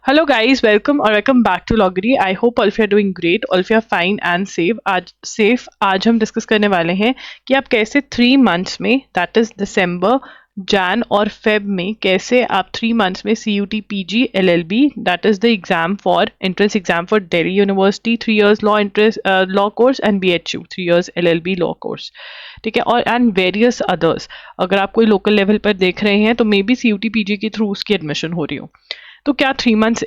Hello guys, welcome or welcome back to Loggery. I hope all of you are doing great, all of you are fine and safe. आज हम discuss करने वाले हैं कि आप कैसे 3 months में, दैट इज दिसंबर, जैन और फेब में, कैसे आप 3 months में CUT PG LLB, that is the exam for entrance exam for Delhi university, 3 years law course and BHU 3 years LLB law course, ठीक है, और एंड वेरियस अदर्स. अगर आप कोई लोकल लेवल पर देख रहे हैं तो मे बी CUT PG के थ्रू उसकी एडमिशन हो रही हो. तो क्या 3 months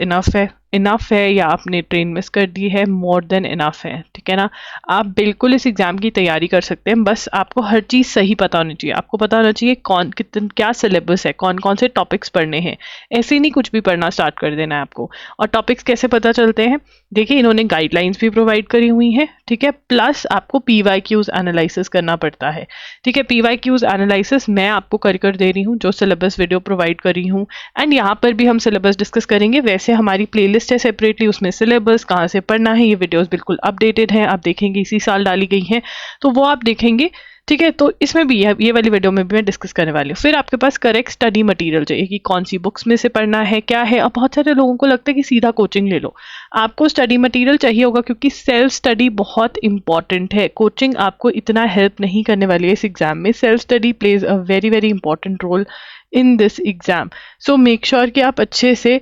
इनफ है या आपने ट्रेन मिस कर दी है? मोर देन इनफ है, ठीक है ना. आप बिल्कुल इस एग्जाम की तैयारी कर सकते हैं, बस आपको हर चीज़ सही पता होनी चाहिए. आपको पता होना चाहिए क्या सिलेबस है, कौन कौन से टॉपिक्स पढ़ने हैं. ऐसे ही नहीं कुछ भी पढ़ना स्टार्ट कर देना है आपको. और टॉपिक्स कैसे पता चलते हैं? देखिए, इन्होंने गाइडलाइंस भी प्रोवाइड करी हुई हैं, ठीक है, प्लस आपको PYQs एनालिसिस करना पड़ता है, ठीक है. PYQs एनालिसिस मैं आपको कर दे रही हूँ, जो सिलेबस वीडियो प्रोवाइड कर रही हूँ, एंड यहाँ पर भी हम सिलेबस डिस्कस करेंगे. वैसे हमारी प्लेलिस्ट है सेपरेटली, उसमें सिलेबस कहाँ से पढ़ना है, ये वीडियोस बिल्कुल अपडेटेड हैं, आप देखेंगे इसी साल डाली गई हैं, तो वो आप देखेंगे, ठीक है. तो इसमें भी ये वाली वीडियो में भी मैं डिस्कस करने वाली हूँ. फिर आपके पास करेक्ट स्टडी मटेरियल चाहिए कि कौन सी बुक्स में से पढ़ना है, क्या है. अब बहुत सारे लोगों को लगता है कि सीधा कोचिंग ले लो. आपको स्टडी मटेरियल चाहिए होगा, क्योंकि सेल्फ स्टडी बहुत इंपॉर्टेंट है. कोचिंग आपको इतना हेल्प नहीं करने वाली है इस एग्जाम में. Self study plays a very very important role in this exam. So make sure कि आप अच्छे से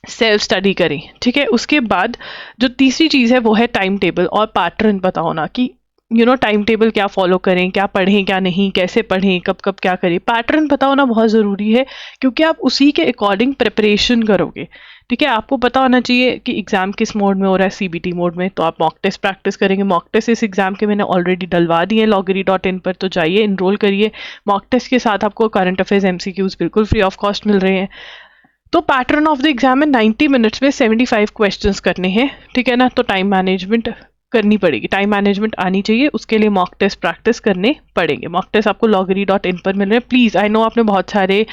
सेल्फ स्टडी करें, ठीक है. उसके बाद जो तीसरी चीज़ है वो है टाइम टेबल और पैटर्न पता होना कि टाइम टेबल क्या फॉलो करें, क्या पढ़ें क्या नहीं, कैसे पढ़ें, कब कब क्या करें. पैटर्न पता होना बहुत ज़रूरी है, क्योंकि आप उसी के अकॉर्डिंग प्रिपरेशन करोगे, ठीक है. आपको पता होना चाहिए कि एग्जाम किस मोड में हो रहा है, CBT मोड में, तो आप मॉक टेस्ट प्रैक्टिस करेंगे. मॉक टेस्ट इस एग्जाम के मैंने ऑलरेडी डलवा दिए हैं loggery.in पर, तो जाइए इनरोल करिए. मॉक टेस्ट के साथ आपको करंट अफेयर्स MCQs बिल्कुल फ्री ऑफ कॉस्ट मिल रहे हैं. तो पैटर्न ऑफ द एग्जाम में 90 मिनट्स में 75 क्वेश्चंस करने हैं, ठीक है ना. तो टाइम मैनेजमेंट करनी पड़ेगी, टाइम मैनेजमेंट आनी चाहिए, उसके लिए मॉक टेस्ट प्रैक्टिस करने पड़ेंगे. मॉक टेस्ट आपको loggery.in पर मिल रहे हैं. प्लीज़, आई नो आपने बहुत सारे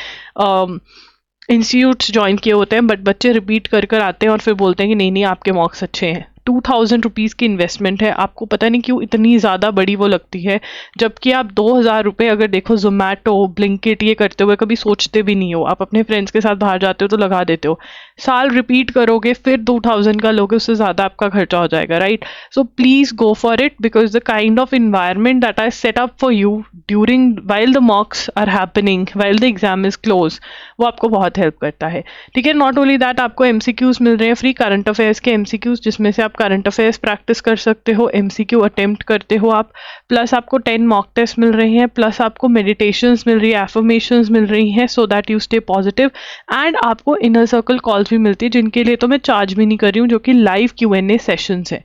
इंस्टीट्यूट्स ज्वाइन किए होते हैं, बट बच्चे रिपीट कर आते हैं और फिर बोलते हैं कि नहीं आपके मॉक्स अच्छे हैं. 2000 रुपीज़ की इन्वेस्टमेंट है. आपको पता नहीं क्यों इतनी ज़्यादा बड़ी वो लगती है, जबकि आप 2000 रुपये अगर देखो जोमेटो ब्लिंकिट ये करते हुए कभी सोचते भी नहीं हो. आप अपने फ्रेंड्स के साथ बाहर जाते हो तो लगा देते हो, साल रिपीट करोगे फिर 2000 का लोगे, उससे ज़्यादा आपका खर्चा हो जाएगा, right. So please go for it, because the kind of environment that I set up for you during while the mocks are happening, while the exam is close, वो आपको बहुत हेल्प करता है, ठीक है. नॉट ओनली दैट, आपको MCQs मिल रहे हैं फ्री, करंट अफेयर्स के MCQs, जिसमें से आप करंट अफेयर्स प्रैक्टिस कर सकते हो, MCQ अटेम्प्ट करते हो आप, प्लस आपको 10 मॉक टेस्ट मिल रहे हैं, प्लस आपको मेडिटेशंस मिल रही है, एफर्मेशंस मिल रही हैं, so that you stay positive. And आपको इनर सर्कल कॉल्स भी मिलती है, जिनके लिए तो मैं चार्ज भी नहीं कर रही हूँ, जो कि लाइव Q&A सेशंस है,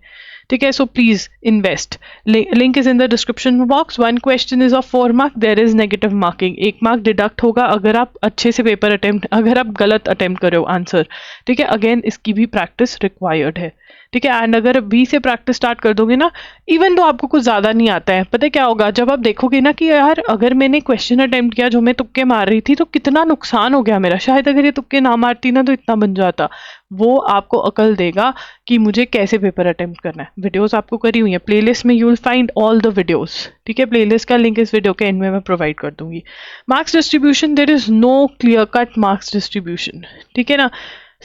ठीक है. So please invest. Link is in the description box. 1 question is of 4 mark, there is negative marking. 1 mark deduct होगा अगर आप अच्छे से पेपर अटेम्प्ट, अगर आप गलत अटेम्प्ट करो आंसर, ठीक है. अगेन इसकी भी प्रैक्टिस रिक्वायर्ड है, ठीक है. एंड अगर अभी से प्रैक्टिस स्टार्ट कर दोगे ना, इवन तो आपको कुछ ज़्यादा नहीं आता है, पता है क्या होगा, जब आप देखोगे ना कि यार अगर मैंने क्वेश्चन अटेम्प्ट किया जो मैं तुक्के मार रही थी, तो कितना नुकसान हो गया मेरा, शायद अगर ये तुक्के ना मारती ना तो इतना बन जाता. वो आपको अकल देगा कि मुझे कैसे पेपर अटेम्प्ट करना है. वीडियोस आपको करी हुई है प्लेलिस्ट में, you will find all the videos, ठीक है. प्लेलिस्ट का लिंक इस वीडियो के एंड में मैं प्रोवाइड कर दूंगी. Marks distribution, there is no clear cut marks distribution, ठीक है ना.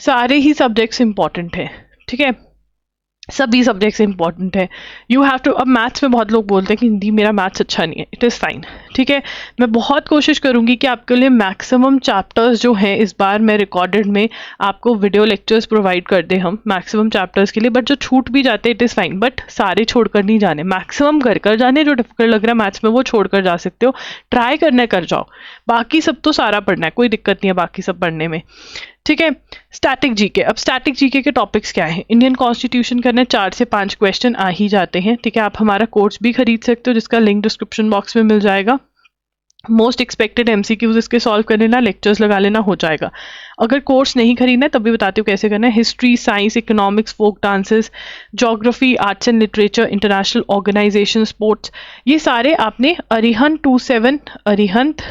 सारे ही सब्जेक्ट्स इंपॉर्टेंट है, ठीक है, सभी सब्जेक्ट्स इंपॉर्टेंट है. You have to. अब मैथ्स में बहुत लोग बोलते हैं कि हिंदी मेरा मैथ्स अच्छा नहीं है, इट इज़ फाइन, ठीक है. मैं बहुत कोशिश करूंगी कि आपके लिए मैक्सिमम चैप्टर्स जो हैं, इस बार मैं रिकॉर्डेड में आपको वीडियो लेक्चर्स प्रोवाइड कर दे हम मैक्सिमम चैप्टर्स के लिए. बट जो छूट भी जाते हैं इट इज़ फाइन, बट सारे छोड़कर नहीं जाने, मैक्सिमम कर जाने. जो डिफिकल्ट लग रहा है मैथ्स में वो छोड़कर जा सकते हो, ट्राई करने कर जाओ. बाकी सब तो सारा पढ़ना है, कोई दिक्कत नहीं है बाकी सब पढ़ने में, ठीक है. Static GK. अब स्टैटिक जीके के टॉपिक्स क्या हैं? इंडियन कॉन्स्टिट्यूशन करने 4 से 5 क्वेश्चन आ ही जाते हैं, ठीक है. आप हमारा कोर्स भी खरीद सकते हो, जिसका लिंक डिस्क्रिप्शन बॉक्स में मिल जाएगा. मोस्ट एक्सपेक्टेड MCQs इसके सॉल्व कर लेना, लेक्चर्स लगा लेना, हो जाएगा. अगर कोर्स नहीं खरीदना है तब भी बताती हूँ कैसे करना है. History, science, economics, folk dances, geography, arts and literature, international organisation, sports, ये सारे आपने अरिहंत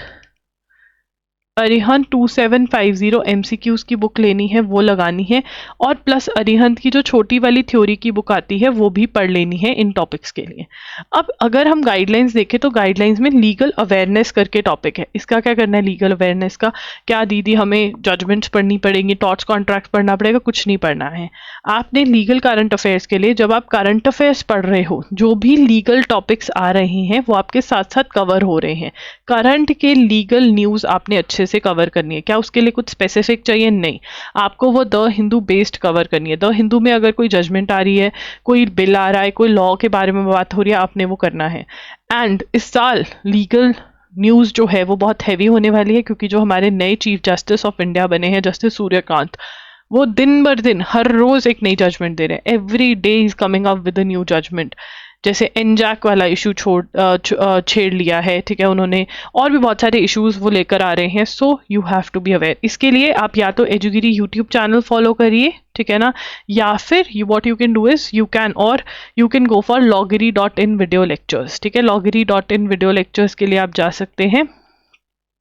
अरिहंत 2750 एमसीक्यूज की बुक लेनी है, वो लगानी है, और प्लस अरिहंत की जो छोटी वाली थ्योरी की बुक आती है वो भी पढ़ लेनी है इन टॉपिक्स के लिए। अब अगर हम गाइडलाइंस देखें तो गाइडलाइंस में लीगल अवेयरनेस करके टॉपिक है। इसका क्या करना है लीगल अवेयरनेस का? क्या दीदी हमें जजमेंट्स पढ़नी पड़ेंगी, टॉर्च कॉन्ट्रैक्ट पढ़ना पड़ेगा? कुछ नहीं पढ़ना है। आपने लीगल करंट अफेयर्स के लिए जब आप करंट अफेयर्स पढ़ रहे हो, जो भी लीगल टॉपिक्स आ रहे हैं वो आपके साथ साथ कवर हो रहे हैं। करंट के लीगल न्यूज़ आपने अच्छे से कवर करनी है। क्या उसके लिए कुछ स्पेसिफिक चाहिए? नहीं, आपको वो द हिंदू बेस्ड कवर करनी है। द हिंदू में अगर कोई जजमेंट आ रही है, कोई बिल आ रहा है, कोई लॉ के बारे में बात हो रही है, आपने वो करना है। एंड इस साल लीगल न्यूज़ जो है वो बहुत हैवी होने वाली है, क्योंकि जो हमारे नए चीफ जस्टिस ऑफ इंडिया बने हैं, जस्टिस सूर्यकांत, वो दिन बर दिन हर रोज एक नई जजमेंट दे रहे हैं। Every day is coming up with a new judgement. जैसे एनजैक वाला इशू छेड़ लिया है, ठीक है उन्होंने, और भी बहुत सारे इश्यूज वो लेकर आ रहे हैं। So you have to be aware. इसके लिए आप या तो एजुगिरी यूट्यूब चैनल फॉलो करिए, ठीक है ना, या फिर what you can do is you can go for loggery.in video lectures, ठीक है। loggery.in वीडियो लेक्चर्स के लिए आप जा सकते हैं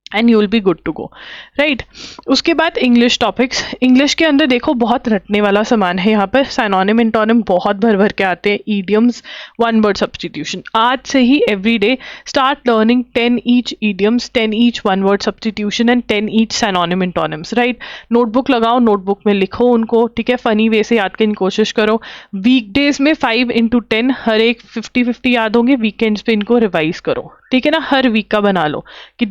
and you will be good to go, right. उसके बाद इंग्लिश टॉपिक्स। इंग्लिश के अंदर देखो बहुत रटने वाला सामान है यहाँ पर। साइनोनिम इंटोनिम बहुत भर भर के आते हैं। Idioms, one word substitution. आज से ही every day start learning 10 each idioms, 10 each one word substitution and 10 each synonym antonyms, right. Notebook लगाओ, नोटबुक में लिखो उनको, ठीक है। फनी वे से याद करने की कोशिश करो। वीकडेज में 5 into 10 हर एक 50-50 याद होंगे। वीकेंड्स पे इनको रिवाइज करो, ठीक है ना। हर वीक का बना लो कि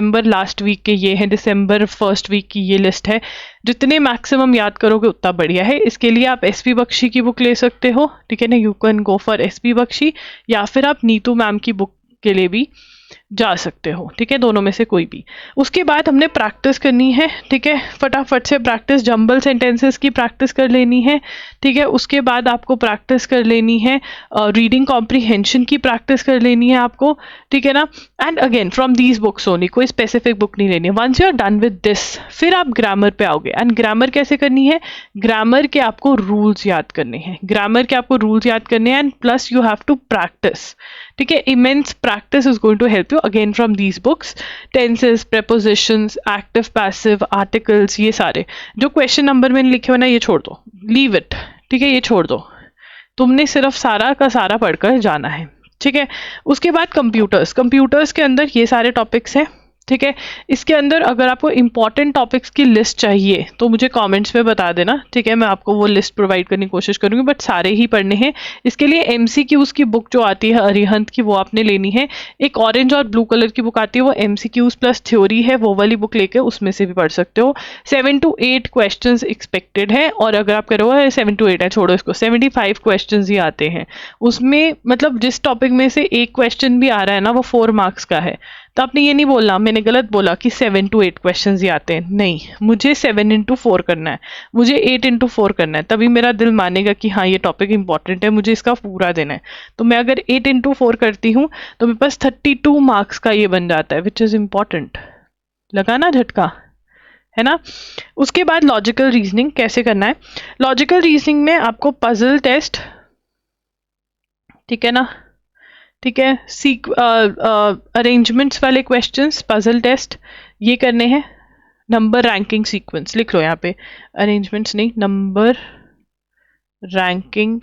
नवंबर लास्ट वीक के ये हैं, दिसंबर फर्स्ट वीक की ये लिस्ट है। जितने मैक्सिमम याद करोगे उतना बढ़िया है। इसके लिए आप एसपी बख्शी की बुक ले सकते हो, ठीक है ना। You can go for SP Bakshi, या फिर आप नीतू मैम की बुक के लिए भी जा सकते हो, ठीक है, दोनों में से कोई भी। उसके बाद हमने प्रैक्टिस करनी है, ठीक है, फटाफट से प्रैक्टिस। जंबल सेंटेंसेस की प्रैक्टिस कर लेनी है, ठीक है। उसके बाद आपको प्रैक्टिस कर लेनी है रीडिंग कॉम्प्रीहेंशन की प्रैक्टिस कर लेनी है आपको, ठीक है ना। And again from these books only, कोई स्पेसिफिक बुक नहीं लेनी है। Once you are done with this, फिर आप ग्रामर पे आओगे। एंड ग्रामर कैसे करनी है? ग्रामर के आपको रूल्स याद करने हैं, ग्रामर के आपको रूल्स याद करने हैं, and plus you have to practise, ठीक है। Immense practice is going to help you again from these books. Tenses, prepositions, active passive, articles, ये सारे जो क्वेश्चन नंबर में लिखे हो ना, ये छोड़ दो, लीव इट, ठीक है, ये छोड़ दो। तुमने सिर्फ सारा का सारा पढ़कर जाना है, ठीक है। उसके बाद कंप्यूटर्स। कंप्यूटर्स के अंदर ये सारे टॉपिक्स हैं, ठीक है। इसके अंदर अगर आपको इंपॉर्टेंट टॉपिक्स की लिस्ट चाहिए तो मुझे कमेंट्स में बता देना, ठीक है। मैं आपको वो लिस्ट प्रोवाइड करने की कोशिश करूंगी, बट सारे ही पढ़ने हैं। इसके लिए एमसीक्यूज की बुक जो आती है अरिहंत की, वो आपने लेनी है। एक ऑरेंज और ब्लू कलर की बुक आती है, वो एमसीक्यूज प्लस थ्योरी है, वो वाली बुक लेके उसमें से भी पढ़ सकते हो। 7 to 8 क्वेश्चन एक्सपेक्टेड है, और अगर आप करोगे 7 to 8 है, छोड़ो इसको, 75 क्वेश्चन ही आते हैं उसमें। मतलब जिस टॉपिक में से एक क्वेश्चन भी आ रहा है ना, वो 4 मार्क्स का है। तो आपने ये नहीं बोलना, मैंने गलत बोला कि 7 to 8 क्वेश्चंस ही आते हैं, नहीं, मुझे 7 into 4 करना है, मुझे 8 into 4 करना है, तभी मेरा दिल मानेगा कि हाँ ये टॉपिक इंपॉर्टेंट है, मुझे इसका पूरा देना है। तो मैं अगर 8 into 4 करती हूँ तो मेरे पास 32 मार्क्स का ये बन जाता है, विच इज़ इम्पॉर्टेंट। लगा ना झटका, है ना। उसके बाद लॉजिकल रीजनिंग कैसे करना है। लॉजिकल रीजनिंग में आपको पजल टेस्ट, ठीक है ना, ठीक है, अरेंजमेंट्स वाले क्वेश्चंस, पजल टेस्ट, ये करने हैं। नंबर रैंकिंग सीक्वेंस लिख लो यहाँ पे, अरेंजमेंट्स नहीं, नंबर रैंकिंग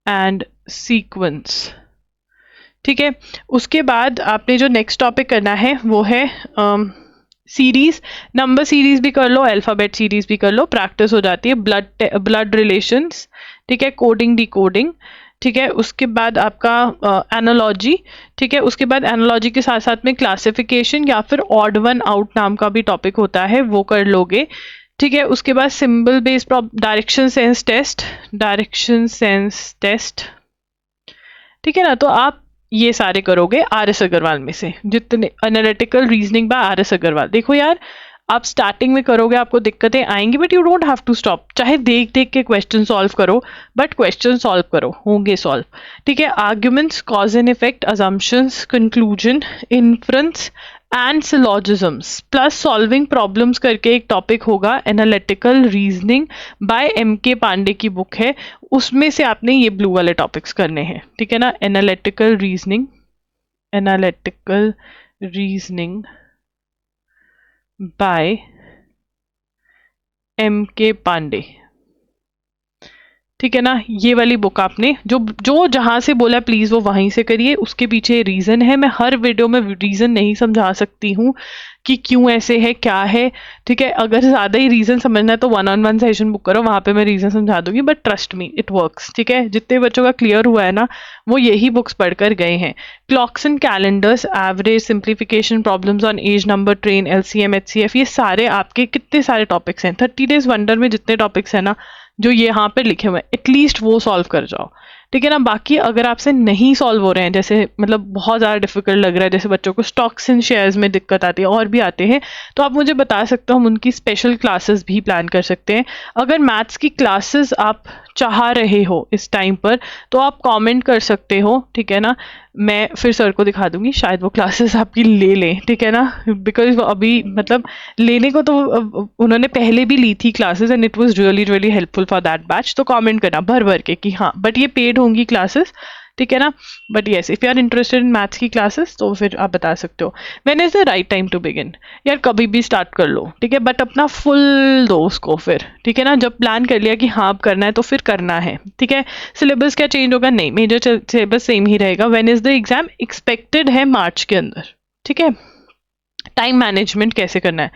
एंड सीक्वेंस, ठीक है। उसके बाद आपने जो नेक्स्ट टॉपिक करना है वो है सीरीज। नंबर सीरीज भी कर लो, अल्फाबेट सीरीज भी कर लो, प्रैक्टिस हो जाती है। ब्लड रिलेशंस, ठीक है, कोडिंग डिकोडिंग, ठीक है। उसके बाद आपका एनालॉजी, ठीक है। उसके बाद एनालॉजी के साथ साथ में क्लासिफिकेशन या फिर ऑड वन आउट नाम का भी टॉपिक होता है, वो कर लोगे, ठीक है। उसके बाद symbol based direction sense test, direction sense test, ठीक है ना। तो आप ये सारे करोगे आर एस अग्रवाल में से, जितने analytical reasoning by R S Agarwal. देखो यार, आप स्टार्टिंग में करोगे आपको दिक्कतें आएंगी, but you don't have to stop. चाहे देख देख के क्वेश्चन सॉल्व करो, बट क्वेश्चन सॉल्व करो, होंगे सॉल्व, ठीक है। Arguments, cause and effect, assumptions, conclusion, inference and syllogisms, plus solving problems करके एक टॉपिक होगा, analytical reasoning by MK Pandey की बुक है, उसमें से आपने ये ब्लू वाले टॉपिक्स करने हैं, ठीक है ना। Analytical reasoning by M.K. Pandey. ठीक है ना, ये वाली बुक आपने जो जो जहाँ से बोला प्लीज़ वो वहीं से करिए। उसके पीछे रीज़न है, मैं हर वीडियो में रीज़न नहीं समझा सकती हूँ कि क्यों ऐसे है क्या है। ठीक है, अगर ज़्यादा ही रीज़न समझना है तो 1-on-1 सेशन बुक करो, वहाँ पे मैं रीज़न समझा दूंगी, but trust me it works. ठीक है, जितने बच्चों का क्लियर हुआ है ना वो यही बुक्स पढ़कर गए हैं। Clocks and calendars, average, simplification, problems on age number, train, LCM, HCF, ये सारे आपके कितने सारे टॉपिक्स हैं। 30 डेज वंडर में जितने टॉपिक्स हैं ना जो ये यहाँ पे लिखे हुए हैं, एटलीस्ट वो सॉल्व कर जाओ। ठीक है ना, बाकी अगर आपसे नहीं सॉल्व हो रहे हैं, जैसे मतलब बहुत ज़्यादा डिफिकल्ट लग रहा है, जैसे बच्चों को स्टॉक्स इन शेयर्स में दिक्कत आती है और भी आते हैं, तो आप मुझे बता सकते हो, हम उनकी स्पेशल क्लासेस भी प्लान कर सकते हैं। अगर मैथ्स की क्लासेस आप चाह रहे हो इस टाइम पर तो आप कमेंट कर सकते हो। ठीक है ना, मैं फिर सर को दिखा दूंगी, शायद वो क्लासेस आपकी ले लें। ठीक है ना, बिकॉज वो अभी मतलब लेने को तो उन्होंने पहले भी ली थी classes and it was really really helpful for that batch. तो कमेंट करना भर भर के कि हाँ, बट ये पेड होंगी क्लासेस। ठीक है ना, but yes if you are interested in maths की क्लासेस तो फिर आप बता सकते हो when is the right time to begin. यार कभी भी स्टार्ट कर लो, ठीक है, बट अपना फुल दो उसको फिर। ठीक है ना, जब प्लान कर लिया कि हाँ अब करना है तो फिर करना है। ठीक है, सिलेबस क्या चेंज होगा? नहीं, मेजर सिलेबस सेम ही रहेगा। When is the exam? Expected है मार्च के अंदर। ठीक है, टाइम मैनेजमेंट कैसे करना है?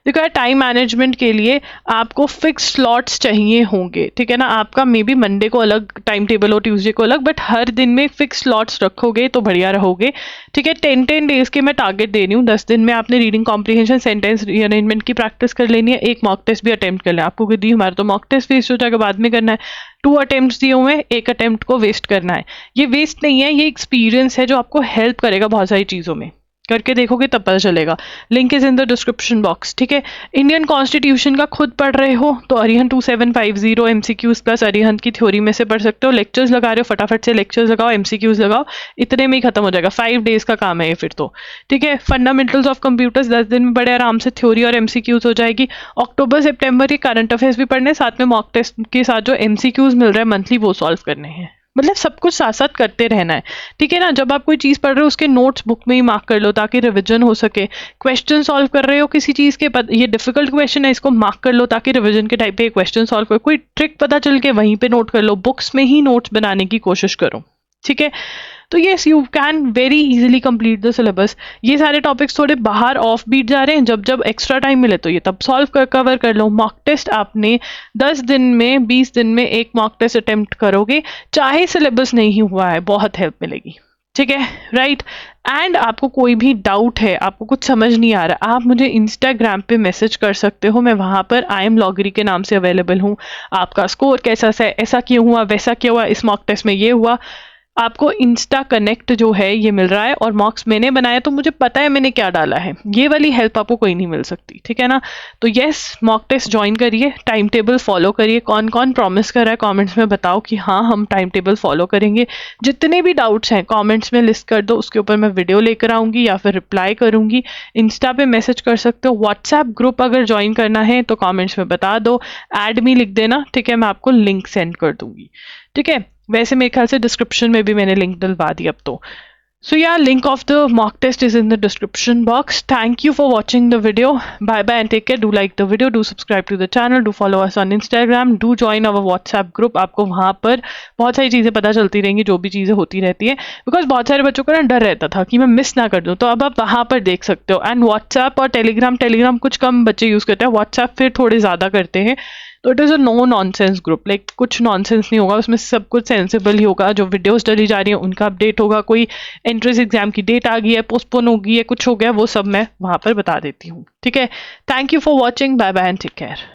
देखो यार, टाइम मैनेजमेंट के लिए आपको फिक्स स्लॉट्स चाहिए होंगे। ठीक है ना, आपका मे बी मंडे को अलग टाइम टेबल हो, ट्यूसडे को अलग, बट हर दिन में फिक्स स्लॉट्स रखोगे तो बढ़िया रहोगे। ठीक है, 10 डेज के मैं टारगेट दे रही हूँ। 10 दिन में आपने रीडिंग कॉम्प्रिहेंशन, सेंटेंस रीअरेंजमेंट की प्रैक्टिस कर लेनी है। एक मॉक टेस्ट भी अटेम्प्ट कर लें। आपको दी हमारा तो मॉक टेस्ट वेस्ट हो जाएगा, बाद में करना है। 2 अटेम्प्ट दिए हुए हैं, एक अटेम्प्ट को वेस्ट करना है। ये वेस्ट नहीं है, ये एक्सपीरियंस है जो आपको हेल्प करेगा बहुत सारी चीज़ों में। करके देखोगे तब पता चलेगा। Link is in the description box. ठीक है, इंडियन कॉन्स्टिट्यूशन का खुद पढ़ रहे हो तो अरिहंत 2750 MCQs प्लस अरिहंत की थ्योरी में से पढ़ सकते हो। लेक्चर्स लगा रहे हो, फटाफट से लेक्चर्स लगाओ, MCQs लगाओ, इतने में ही खत्म हो जाएगा। 5 डेज का काम है ये फिर तो। ठीक है, फंडामेंटल्स ऑफ कंप्यूटर्स 10 दिन में बड़े आराम से थ्योरी और MCQs हो जाएगी। अक्टूबर सितंबर के करंट अफेयर्स भी पढ़ने, साथ में मॉक टेस्ट के साथ जो MCQs मिल रहा है मंथली वो सॉल्व करने हैं। मतलब सब कुछ साथ साथ करते रहना है। ठीक है ना, जब आप कोई चीज़ पढ़ रहे हो उसके नोट्स बुक में ही मार्क कर लो ताकि रिवीजन हो सके। क्वेश्चन सॉल्व कर रहे हो किसी चीज़ के, ये डिफिकल्ट क्वेश्चन है, इसको मार्क कर लो ताकि रिवीजन के टाइप पे क्वेश्चन सॉल्व करो। कोई ट्रिक पता चल के वहीं पे नोट कर लो, बुक्स में ही नोट्स बनाने की कोशिश करो। ठीक है, तो yes you can very easily complete the syllabus. ये सारे टॉपिक्स थोड़े बाहर ऑफ बीट जा रहे हैं, जब जब एक्स्ट्रा टाइम मिले तो ये तब सॉल्व कवर कर लो। मॉक टेस्ट आपने 10 दिन में 20 दिन में एक मॉक टेस्ट अटेम्प्ट करोगे, चाहे सिलेबस नहीं हुआ है, बहुत हेल्प मिलेगी। ठीक है, राइट। एंड आपको कोई भी डाउट है, आपको कुछ समझ नहीं आ रहा, आप मुझे इंस्टाग्राम पे मैसेज कर सकते हो। मैं वहाँ पर आई एम लॉगरी के नाम से अवेलेबल हूँ। आपका स्कोर कैसा है, ऐसा क्यों हुआ, वैसा क्यों हुआ, इस मॉक टेस्ट में ये हुआ, आपको इंस्टा कनेक्ट जो है ये मिल रहा है। और मॉक्स मैंने बनाया तो मुझे पता है मैंने क्या डाला है। ये वाली हेल्प आपको कोई नहीं मिल सकती। ठीक है ना, तो यस मॉक टेस्ट ज्वाइन करिए, टाइम टेबल फॉलो करिए। कौन कौन प्रॉमिस कर रहा है कमेंट्स में बताओ कि हाँ हम टाइम टेबल फॉलो करेंगे। जितने भी डाउट्स हैं कमेंट्स में लिस्ट कर दो, उसके ऊपर मैं वीडियो लेकर आऊँगी या फिर रिप्लाई करूँगी। इंस्टा पे मैसेज कर सकते हो। व्हाट्सएप ग्रुप अगर ज्वाइन करना है तो कॉमेंट्स में बता दो, एड मी लिख देना। ठीक है, मैं आपको लिंक सेंड कर दूँगी। ठीक है, वैसे मेरे ख्याल से डिस्क्रिप्शन में भी मैंने लिंक डलवा दी अब तो। So yeah, link of the mock test is in the description box. Thank you for watching the video. Bye bye and take care. Do like the video, do subscribe to the channel, do follow us on Instagram, do join our WhatsApp group. आपको वहाँ पर बहुत सारी चीज़ें पता चलती रहेंगी, जो भी चीज़ें होती रहती है। बिकॉज बहुत सारे बच्चों को ना डर रहता था कि मैं मिस ना कर दूँ, तो अब आप वहाँ पर देख सकते हो। एंड व्हाट्सएप और टेलीग्राम कुछ कम बच्चे यूज़ करते हैं, व्हाट्सएप फिर थोड़े ज़्यादा करते हैं। तो it is a no nonsense group, like कुछ नॉनसेंस नहीं होगा उसमें, सब कुछ सेंसिबल ही होगा। जो वीडियोस डली जा रही हैं उनका अपडेट होगा, कोई एंट्रेंस एग्जाम की डेट आ गई है, पोस्टपोन हो गई है, कुछ हो गया, वो सब मैं वहाँ पर बता देती हूँ। ठीक है, thank you for watching, bye bye and take care.